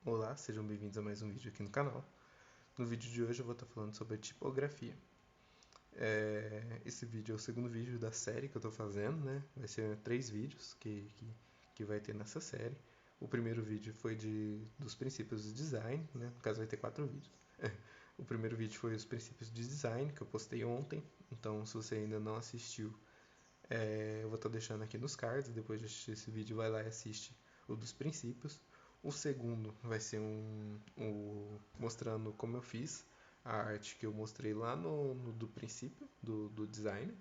Olá, sejam bem-vindos a mais um vídeo aqui no canal. No vídeo de hoje eu vou estar falando sobre tipografia. Esse vídeo é o segundo vídeo da série que eu estou fazendo, né? Vai ser 3 vídeos que vai ter nessa série. O primeiro vídeo foi dos princípios do design, né? No caso vai ter 4 vídeos. O primeiro vídeo foi os princípios de design, que eu postei ontem. Então, se você ainda não assistiu, eu vou estar deixando aqui nos cards. Depois de assistir esse vídeo, vai lá e assiste o dos princípios. O segundo vai ser mostrando como eu fiz a arte que eu mostrei lá no do princípio do design,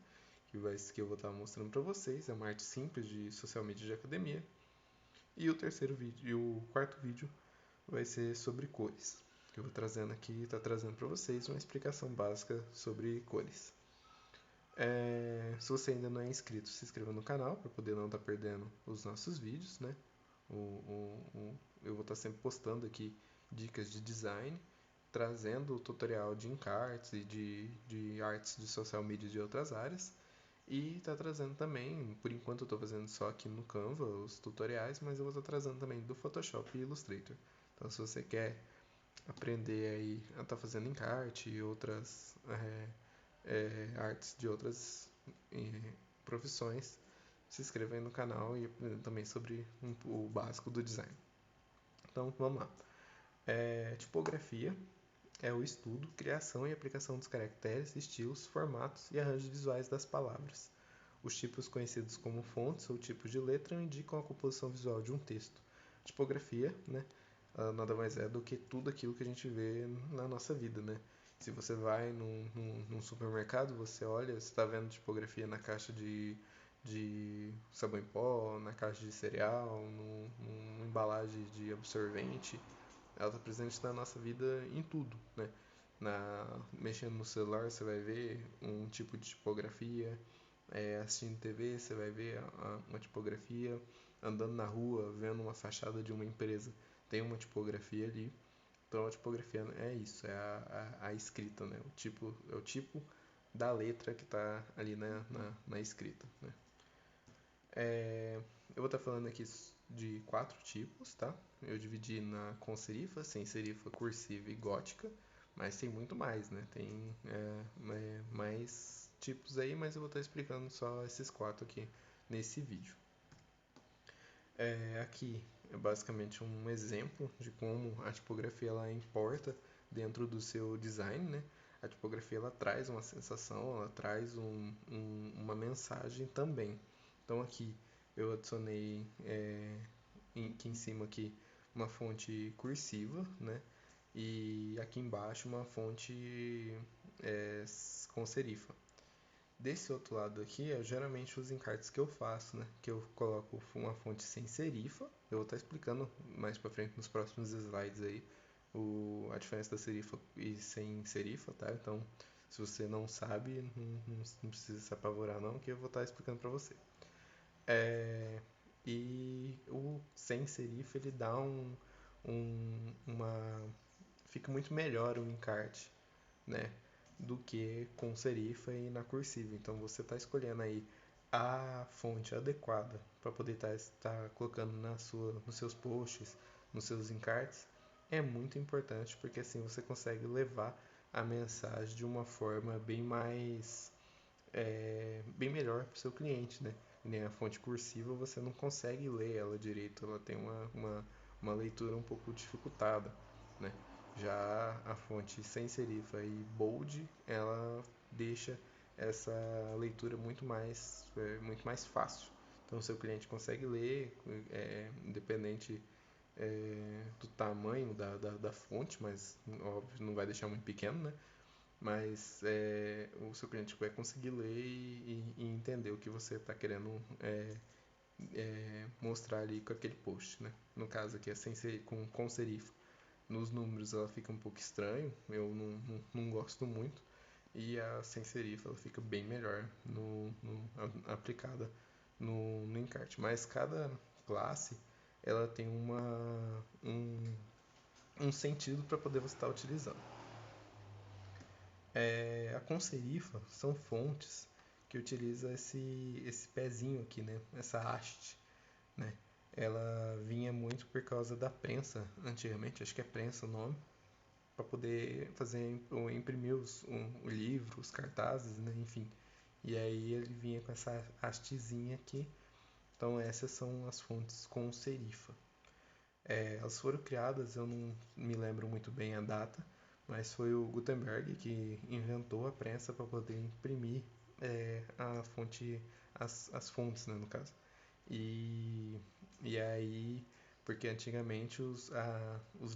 que eu vou estar mostrando para vocês. É uma arte simples de social media de academia. E o terceiro vídeo, e o quarto vídeo vai ser sobre cores, que eu vou trazendo aqui, tá trazendo para vocês uma explicação básica sobre cores. Se você ainda não é inscrito, se inscreva no canal para poder não estar perdendo os nossos vídeos, né? Eu vou estar sempre postando aqui dicas de design, trazendo o tutorial de encartes e de artes de social media de outras áreas. E está trazendo também, por enquanto eu estou fazendo só aqui no Canva os tutoriais, mas eu vou estar trazendo também do Photoshop e Illustrator. Então se você quer aprender aí a estar fazendo encarte e outras artes de outras profissões, se inscreva aí no canal e aprenda também sobre o básico do design. Então vamos lá. Tipografia é o estudo, criação e aplicação dos caracteres, estilos, formatos e arranjos visuais das palavras. Os tipos conhecidos como fontes ou tipos de letra indicam a composição visual de um texto. Tipografia, né, nada mais é do que tudo aquilo que a gente vê na nossa vida, né? Se você vai num supermercado, você olha, você está vendo tipografia na caixa de sabão em pó, na caixa de cereal, numa embalagem de absorvente. Ela está presente na nossa vida em tudo, né? Mexendo no celular, você vai ver um tipo de tipografia. Assistindo TV, você vai ver uma tipografia. Andando na rua, vendo uma fachada de uma empresa, tem uma tipografia ali. Então a tipografia é isso, é a escrita, né? É o tipo da letra que está ali na escrita, né? Eu vou estar falando aqui de 4 tipos, tá? Eu dividi com serifa, sem serifa, cursiva e gótica, mas tem muito mais, né? Tem mais tipos aí, mas eu vou estar explicando só esses 4 aqui nesse vídeo. Aqui é basicamente um exemplo de como a tipografia ela importa dentro do seu design, né? A tipografia ela traz uma sensação, ela traz uma mensagem também. Então aqui eu adicionei aqui em cima aqui uma fonte cursiva, né? E aqui embaixo uma fonte com serifa. Desse outro lado aqui é geralmente os encartes que eu faço, né? Que eu coloco uma fonte sem serifa. Eu vou estar explicando mais para frente nos próximos slides aí a diferença da serifa e sem serifa, tá? Então, se você não sabe, não precisa se apavorar não, que eu vou estar explicando para você. E o sem serifa ele dá uma fica muito melhor o encarte, né, do que com serifa e na cursiva. Então você está escolhendo aí a fonte adequada para poder estar colocando nos seus posts, nos seus encartes, é muito importante porque assim você consegue levar a mensagem de uma forma bem melhor para o seu cliente, né? Nem a fonte cursiva você não consegue ler ela direito, ela tem uma leitura um pouco dificultada, né? Já a fonte sem serifa e bold, ela deixa essa leitura muito mais fácil. Então, o seu cliente consegue ler, independente do tamanho da fonte, mas óbvio não vai deixar muito pequeno, né? Mas o seu cliente vai conseguir ler e entender o que você está querendo mostrar ali com aquele post, né? No caso aqui é sem ser, com serifa. Nos números ela fica um pouco estranho, eu não gosto muito. E a sem serifa ela fica bem melhor aplicada no encarte. Mas cada classe ela tem um sentido para poder você estar utilizando. A com serifa são fontes que utiliza esse pezinho aqui, né? Essa haste, né? ela vinha muito por causa da prensa, antigamente, acho que é prensa o nome, para poder fazer ou imprimir o livro, os cartazes, né, enfim. E aí ele vinha com essa hastezinha aqui. Então essas são as fontes com serifa. Elas foram criadas, eu não me lembro muito bem a data, mas foi o Gutenberg que inventou a prensa para poder imprimir a fonte, as fontes, né, no caso. E, e aí, porque antigamente os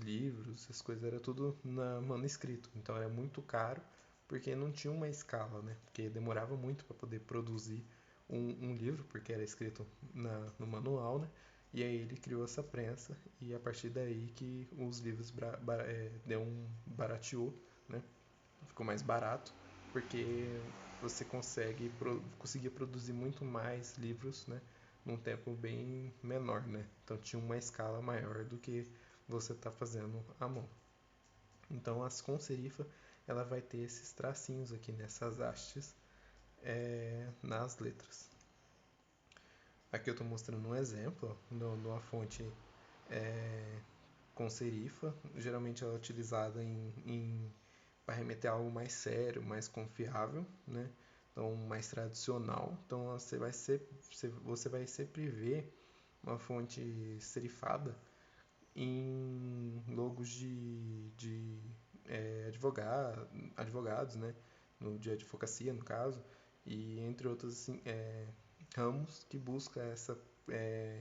livros, as coisas era tudo na manuscrito, então era muito caro porque não tinha uma escala, né? Porque demorava muito para poder produzir um livro, porque era escrito no manual, né? E aí ele criou essa prensa e a partir daí que os livros deu um barateou, né? Ficou mais barato porque você conseguia produzir muito mais livros, né? Num tempo bem menor, né? Então tinha uma escala maior do que você está fazendo à mão. Então a com serifa ela vai ter esses tracinhos aqui nessas hastes nas letras. Aqui eu estou mostrando um exemplo numa fonte com serifa. Geralmente ela é utilizada para remeter a algo mais sério, mais confiável, né? Então mais tradicional. Então você vai sempre ver uma fonte serifada em logos de advogados, né? De advocacia, no caso, e entre outros assim, ramos que busca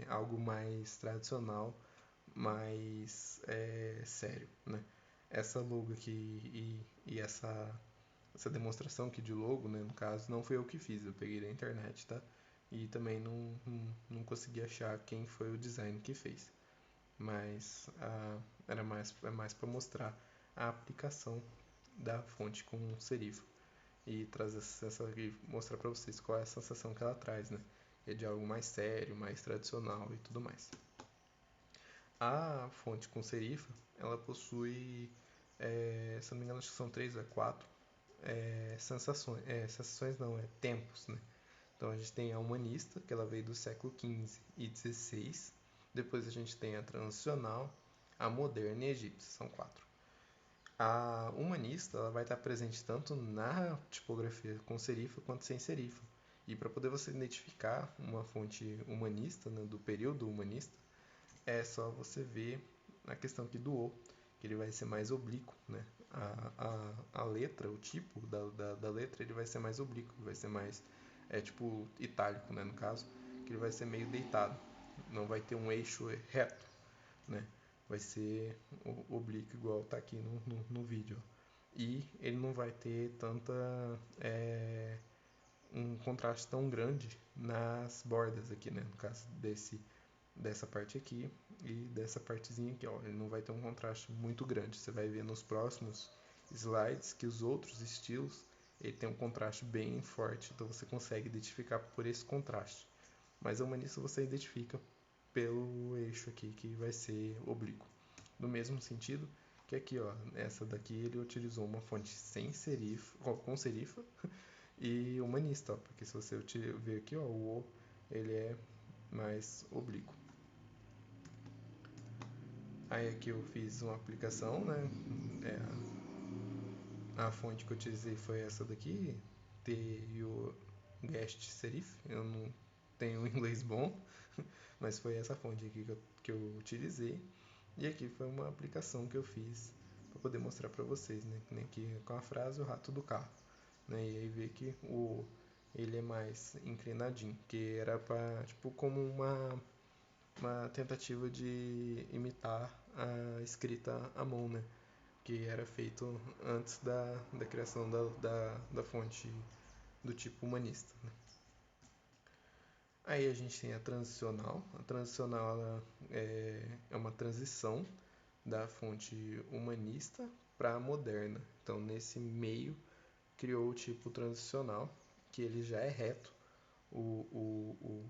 algo mais tradicional, mais sério, né? Essa logo aqui e essa demonstração aqui de logo, né, no caso, não foi eu que fiz, eu peguei da internet, tá? E também não consegui achar quem foi o design que fez. Mas é mais para mostrar a aplicação da fonte com serifo e trazer e mostrar para vocês qual é a sensação que ela traz, né? É de algo mais sério, mais tradicional e tudo mais. A fonte com serifa, ela possui, se não me engano, acho que são 3 ou 4 sensações não, tempos, né? Então a gente tem a humanista, que ela veio do século XV e XVI. Depois a gente tem a transicional, a moderna e a egípcia, são 4. A humanista ela vai estar presente tanto na tipografia com serifa quanto sem serifa. E para poder você identificar uma fonte humanista, né, do período humanista, é só você ver a questão aqui do O, que ele vai ser mais oblíquo, né? A letra, o tipo da letra, ele vai ser mais oblíquo, vai ser mais, tipo itálico, né, no caso, que ele vai ser meio deitado, não vai ter um eixo reto, né? Vai ser oblíquo igual tá aqui no vídeo. E ele não vai ter um contraste tão grande nas bordas aqui, né? No caso dessa parte aqui e dessa partezinha aqui, ó. Ele não vai ter um contraste muito grande. Você vai ver nos próximos slides que os outros estilos ele tem um contraste bem forte, então você consegue identificar por esse contraste. Mas a humanista você identifica pelo eixo aqui que vai ser oblíquo. No mesmo sentido que aqui, ó, essa daqui ele utilizou uma fonte sem serifa, com serifa e humanista, ó, porque se você ver aqui, ó, o O ele é mais oblíquo. Aí aqui eu fiz uma aplicação, né? A fonte que eu utilizei foi essa daqui, TU Guest Serif. Eu não tenho inglês bom, mas foi essa fonte aqui que eu utilizei. E aqui foi uma aplicação que eu fiz para poder mostrar para vocês, né? Que nem aqui com a frase o rato do carro, né? E aí ver que ele é mais inclinadinho, que era para tipo como uma tentativa de imitar a escrita à mão, né? Que era feito antes da criação da fonte do tipo humanista, né? Aí a gente tem a transicional. A transicional ela é uma transição da fonte humanista para a moderna. Então, nesse meio, criou o tipo transicional, que ele já é reto. O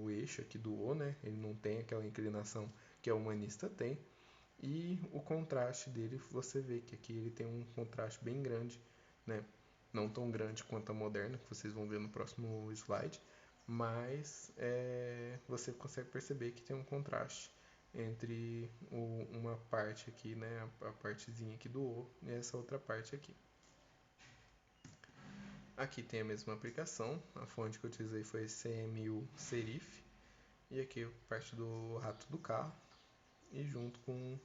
eixo aqui do O, né? Ele não tem aquela inclinação que a humanista tem. E o contraste dele, você vê que aqui ele tem um contraste bem grande, né? Não tão grande quanto a moderna, que vocês vão ver no próximo slide, mas você consegue perceber que tem um contraste entre uma parte aqui, né, a partezinha aqui do O e essa outra parte aqui. Aqui tem a mesma aplicação, a fonte que eu utilizei foi CMU Serif, e aqui a parte do rato do carro, e junto com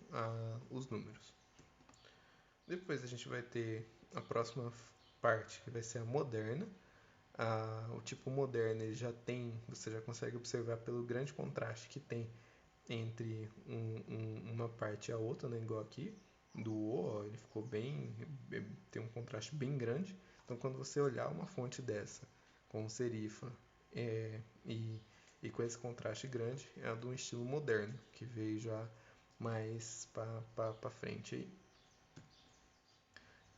os números. Depois a gente vai ter a próxima parte, que vai ser a moderna. O tipo moderno ele já tem, você já consegue observar pelo grande contraste que tem entre uma parte e a outra, né? Igual aqui do O, ó, ele ficou tem um contraste bem grande. Então quando você olhar uma fonte dessa com serifa e, e com esse contraste grande, é a de um estilo moderno, que veio já mais para frente aí.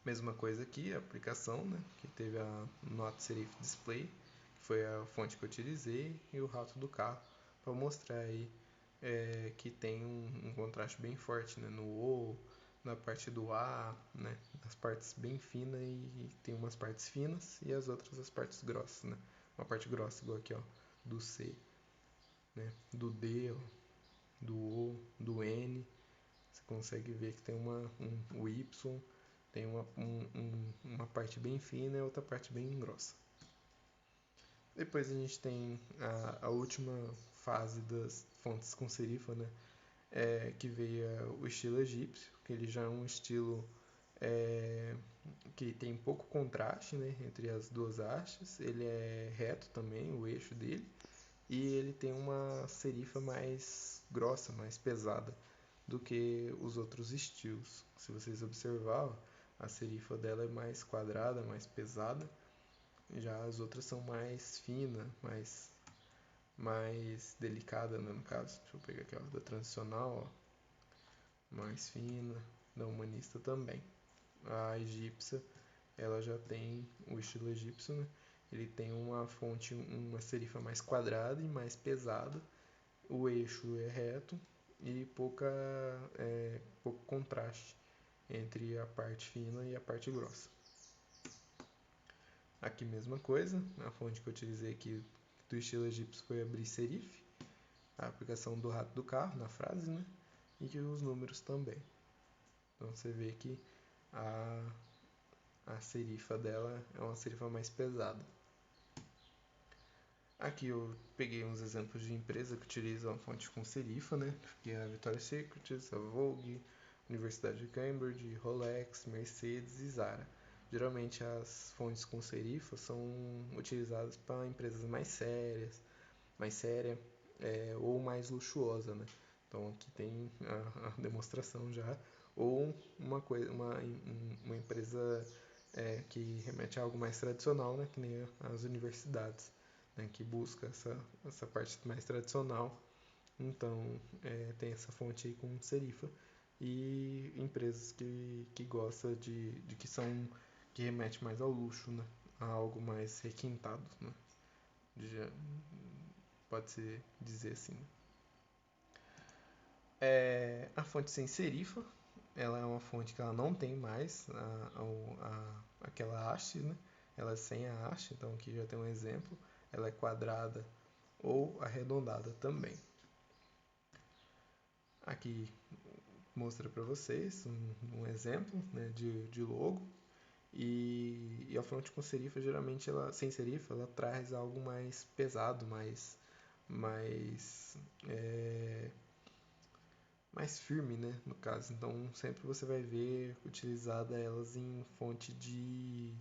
Mesma coisa aqui, a aplicação, né, que teve a Not Serif Display, que foi a fonte que eu utilizei, e o rato do carro, para mostrar aí que tem um contraste bem forte, né, no O, na parte do A, né, nas partes bem finas, e tem umas partes finas e as outras as partes grossas, né, uma parte grossa igual aqui, ó, do C, né, do D, ó, do O, do N. Você consegue ver que tem o Y, tem uma parte bem fina e outra parte bem grossa. Depois a gente tem a última fase das fontes com serifa, né? Que veio o estilo egípcio, que ele já é um estilo que tem pouco contraste, né, entre as duas hastes. Ele é reto também, o eixo dele, e ele tem uma serifa mais grossa, mais pesada do que os outros estilos. Se vocês observarem, a serifa dela é mais quadrada, mais pesada, já as outras são mais fina, mais delicada, né, no caso. Deixa eu pegar aqui, ó, da tradicional, ó, mais fina, da humanista também. A egípcia, ela já tem o estilo egípcio, né? Ele tem uma fonte, uma serifa mais quadrada e mais pesada. O eixo é reto e pouco contraste entre a parte fina e a parte grossa. Aqui mesma coisa, a fonte que eu utilizei aqui do estilo egípcio foi a Bri Serif, a aplicação do rato do carro na frase, né? E os números também. Então você vê que a serifa dela é uma serifa mais pesada. Aqui eu peguei uns exemplos de empresa que utilizam a fonte com serifa, né? Que é a Victoria's Secret, a Vogue, Universidade de Cambridge, Rolex, Mercedes e Zara. Geralmente as fontes com serifa são utilizadas para empresas mais séria ou mais luxuosa, né? Então aqui tem a demonstração já, ou uma empresa que remete a algo mais tradicional, né? Que nem as universidades, né? Que busca essa parte mais tradicional. Então tem essa fonte aí com serifa e empresas que gostam de que remete mais ao luxo, né? A algo mais requintado, né? Pode-se dizer assim. A fonte sem serifa, ela é uma fonte que ela não tem mais aquela haste, né? Ela é sem a haste, então aqui já tem um exemplo. Ela é quadrada ou arredondada também. Aqui mostra para vocês um exemplo, né, de logo. E a fonte com serifa, geralmente, sem serifa, ela traz algo mais pesado, mais mais firme, né, no caso. Então, sempre você vai ver utilizada elas em fonte de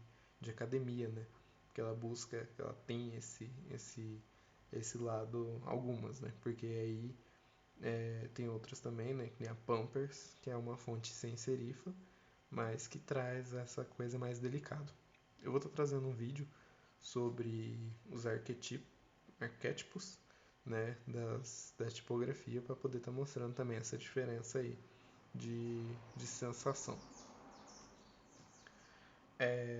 academia, né? Que ela busca, ela tem esse lado, algumas, né? Porque aí tem outras também, né? Que nem a Pampers, que é uma fonte sem serifa, mas que traz essa coisa mais delicada. Eu vou estar trazendo um vídeo sobre os arquétipos, né, da tipografia, para poder estar mostrando também essa diferença aí de sensação.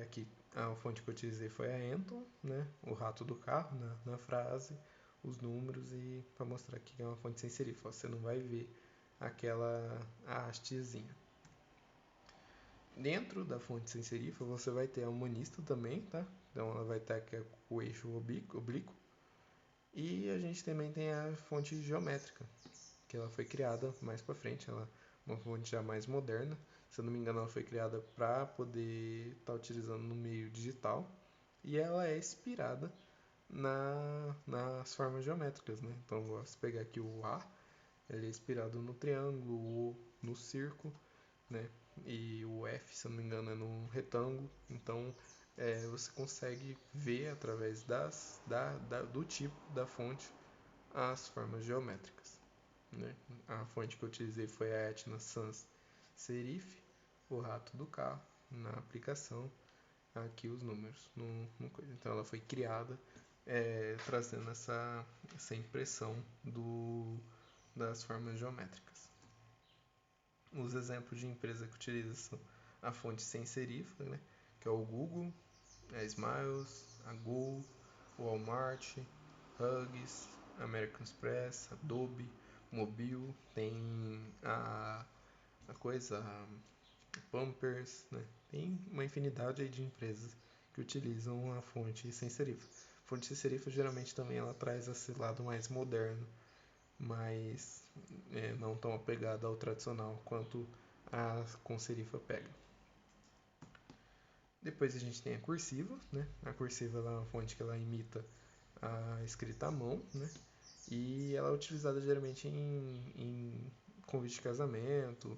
Aqui a fonte que eu utilizei foi a Anton, né, o rato do carro na frase, os números, e para mostrar que é uma fonte sem serifa. Você não vai ver aquela hastezinha. Dentro da fonte sem serifa você vai ter a humanista também, tá? Então ela vai estar com o eixo oblíquo, E a gente também tem a fonte geométrica, que ela foi criada mais para frente, ela é uma fonte já mais moderna. Se eu não me engano, ela foi criada para poder estar utilizando no meio digital e ela é inspirada nas formas geométricas, né? Então, vou pegar aqui o A, ele é inspirado no triângulo, o O no círculo, né? E o F, se eu não me engano, é no retângulo. Então, você consegue ver através do tipo da fonte as formas geométricas, né? A fonte que eu utilizei foi a Etna Sans Serif, o rato do carro, na aplicação, aqui os números no coisa. Então ela foi criada trazendo essa impressão das formas geométricas. Os exemplos de empresa que utilizam a fonte sem serifa, né, que é o Google, a Smiles, a Gol, Walmart, Huggies, American Express, Adobe, Mobil, tem a coisa, a Pampers, né? Tem uma infinidade aí de empresas que utilizam a fonte sem serifa. A fonte sem serifa geralmente também ela traz esse lado mais moderno, mas não tão apegado ao tradicional quanto a com serifa pega. Depois a gente tem a cursiva, né? A cursiva ela é uma fonte que ela imita a escrita à mão, né? E ela é utilizada geralmente em convite de casamento,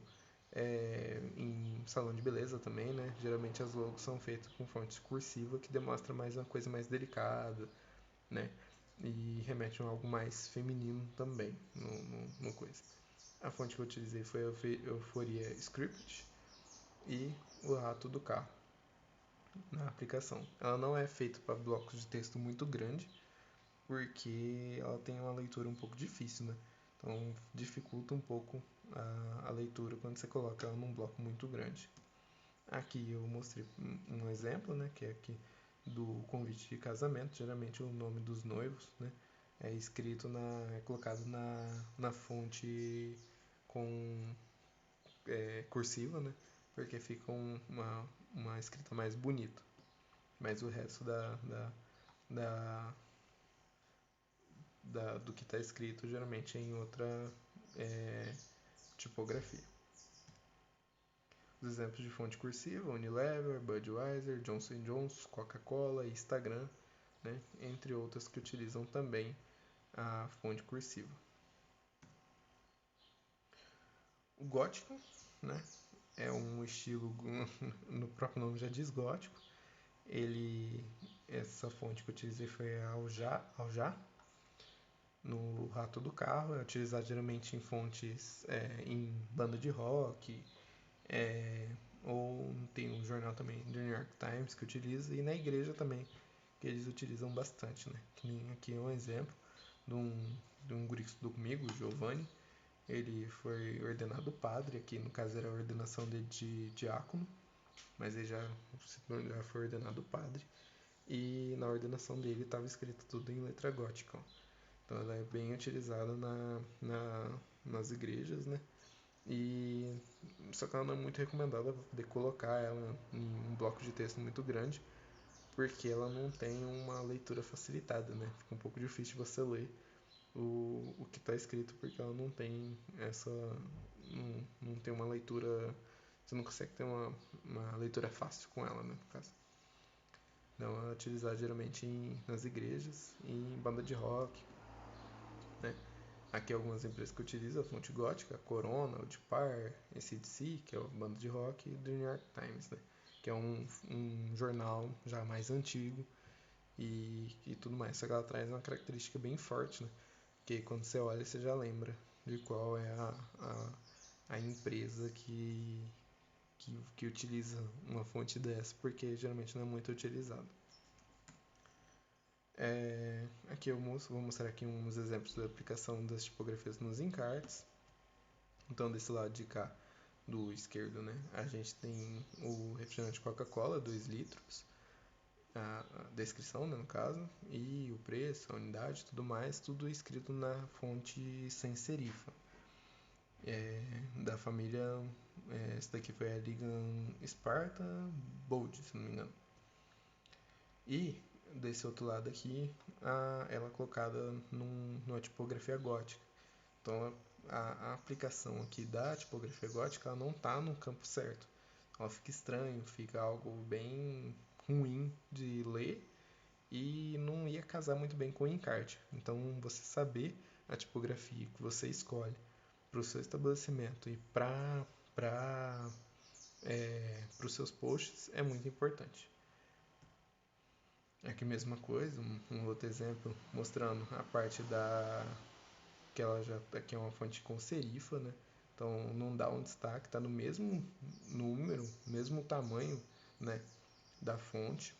em salão de beleza também, né? Geralmente as logos são feitas com fonte cursiva, que demonstra mais uma coisa mais delicada, né? E remete a algo mais feminino também no coisa. A fonte que eu utilizei foi a Euforia Script e o rato do carro na aplicação. Ela não é feita para blocos de texto muito grande, porque ela tem uma leitura um pouco difícil, né? Então dificulta um pouco a leitura quando você coloca ela num bloco muito grande. Aqui eu mostrei um exemplo, né, que é aqui do convite de casamento. Geralmente o nome dos noivos, né, é escrito é colocado na fonte com cursiva, né, porque fica uma escrita mais bonita. Mas o resto da, do que está escrito geralmente é em outra é, tipografia. Os exemplos de fonte cursiva: Unilever, Budweiser, Johnson Johnson, Coca-Cola e Instagram, né? Entre outras que utilizam também a fonte cursiva. O gótico, né? É um estilo, no próprio nome já diz gótico. Essa fonte que eu utilizei foi a Aljá, no rato do carro. É utilizado geralmente em fontes, em banda de rock, ou tem um jornal também, do New York Times, que utiliza, e na igreja também, que eles utilizam bastante, né? Que nem aqui é um exemplo de um guri que estudou comigo, o Giovanni. Ele foi ordenado padre, aqui no caso era a ordenação dele de diácono, mas ele já foi ordenado padre. E na ordenação dele estava escrito tudo em letra gótica. Ó. Então ela é bem utilizada nas igrejas, né? E só que ela não é muito recomendada para poder colocar ela em um bloco de texto muito grande, porque ela não tem uma leitura facilitada, né? Fica um pouco difícil você ler o que está escrito, porque ela não tem essa. Não tem uma leitura. Você não consegue ter uma leitura fácil com ela, né? No caso. Então ela é utilizada geralmente nas igrejas e em banda de rock, né? Aqui algumas empresas que utilizam a fonte gótica: Corona, Audipar, AC/DC, que é o bando de rock, e The New York Times, né? Que é um jornal já mais antigo e tudo mais. Só que ela traz uma característica bem forte, né? Que quando você olha, você já lembra de qual é a empresa que utiliza uma fonte dessa, porque geralmente não é muito utilizado. Aqui eu vou mostrar aqui uns exemplos da aplicação das tipografias nos encartes. Então, desse lado de cá, do esquerdo, né, a gente tem o refrigerante Coca-Cola, 2 litros, a descrição, né, no caso, e o preço, a unidade, tudo mais, tudo escrito na fonte sem serifa. Da família, essa daqui foi a Ligan Sparta Bold, se não me engano. E desse outro lado aqui, ela colocada numa tipografia gótica. Então a aplicação aqui da tipografia gótica ela não está no campo certo. Ela fica estranho, fica algo bem ruim de ler e não ia casar muito bem com o encarte. Então você saber a tipografia que você escolhe para o seu estabelecimento e para os seus posts é muito importante. Aqui mesma coisa, um outro exemplo mostrando a parte da que ela já aqui é uma fonte com serifa, né? Então não dá um destaque, está no mesmo número, mesmo tamanho, né, da fonte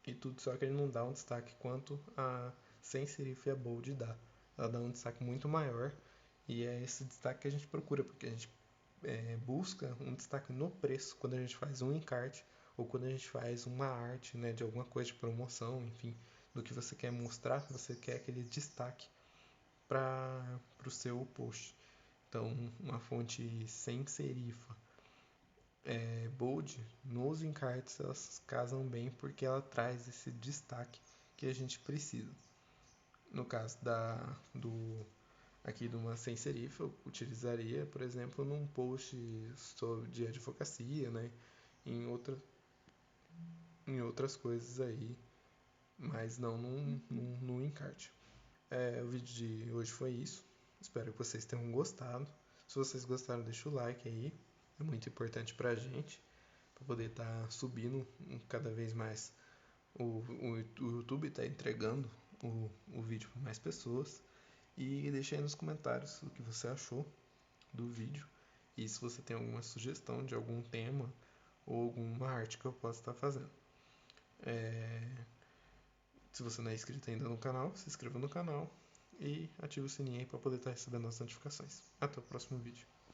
e tudo, só que ele não dá um destaque quanto a sem serifa e a bold dá. Ela dá um destaque muito maior e é esse destaque que a gente procura, porque a gente busca um destaque no preço quando a gente faz um encarte ou quando a gente faz uma arte, né, de alguma coisa de promoção, enfim, do que você quer mostrar, você quer aquele destaque para o seu post. Então, uma fonte sem serifa bold, nos encartes elas casam bem porque ela traz esse destaque que a gente precisa. No caso aqui de uma sem serifa, eu utilizaria, por exemplo, num post sobre de advocacia, né? Em, outra, em outras coisas aí, mas não num encarte. O vídeo de hoje foi isso. Espero que vocês tenham gostado. Se vocês gostaram, deixa o like aí. É muito importante pra gente, para poder estar subindo cada vez mais. O YouTube está entregando o vídeo para mais pessoas. E deixa aí nos comentários o que você achou do vídeo. E se você tem alguma sugestão de algum tema ou alguma arte que eu possa estar fazendo. Se você não é inscrito ainda no canal, se inscreva no canal e ative o sininho aí para poder estar recebendo as notificações. Até o próximo vídeo.